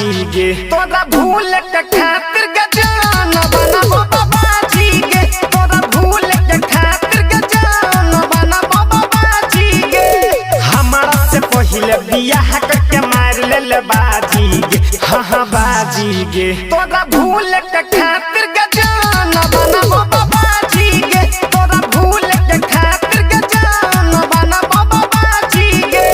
बाजी गे तोरा भूल के खातिर गजान बनाबो बाजी गे तोरा भूल के खातिर गजान बनाबो बाजी गे हमारा से पहले बियाह करके मार ले बाजी गे हाँ बाजी गे तोरा भूल के खातिर गजान बनाबो बाजी गे तोरा भूल के खातिर गजान बनाबो बाजी गे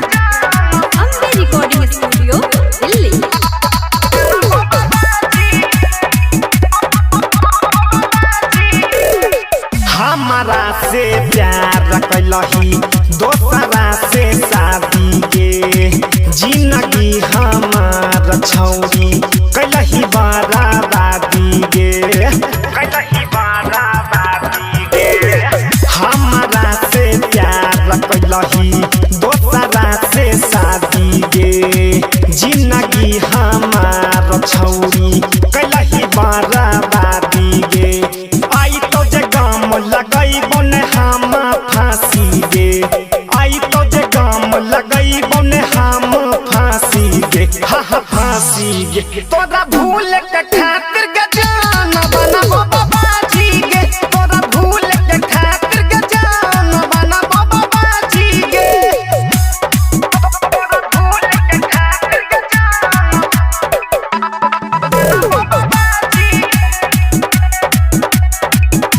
अम्बे रिकॉर्डिंग स्टूडियो दिल्ली। हमारा से प्यार कैलही दोसरा से शादी के जिंदगी हमार छौरी कैलही बराबादी गे कैलही बराबादी गे हमारा से प्यार कैलही दोसरा से शादी गे जिंदगी हमार छौरी कैलही बराबादी गे आई तो जे गाम लगैबो ने हम फांसी गे आई तो जे गाम लगैबो ने हम फांसी गे हाँ फांसी गे तोरा भूल के खातिर गजान बनाबो बाजी गे तोरा भूल के खातिर गजान बनाबो बाजी गे तोरा भूल के खातिर गजान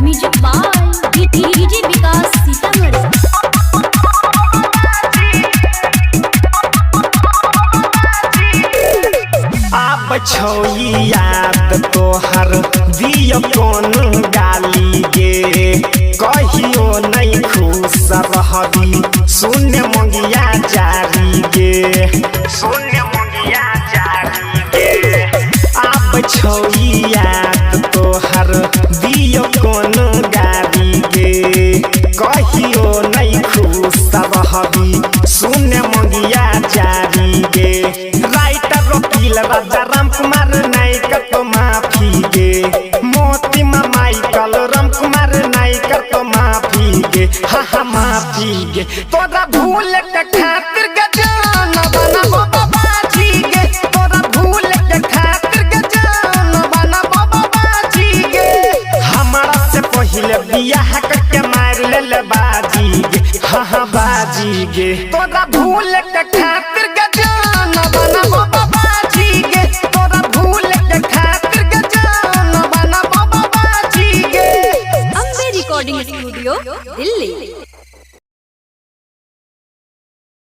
म्यूजिक बाय डीजे विकास सीतामढ़ी। अब छौई याद तोहर दियो कौन गाली गे कहियो नहीं खुश रहबी शून्य मंगिया जारी गे शून्य मंगिया जारी गे अब छौई याद तोहर दियो कौन गाली गे कहियो नहीं खुश रहबी शून्य मंगिया जारी गे राइटर वकील राजा राम कुमार नायक तो माफी गे मोती माइकल राम कुमार नायक तो माफी गे हाँ माफी गे तोरा भूल के खातिर गजान बनाबो बाजी गे तोरा भूल के खातिर गजान बनाबो बाजी गे हमारा से पहले बियाह करके मार ले बाजी गे हाँ बाजी गे तोरा भूल के खातिर गजान बनाबो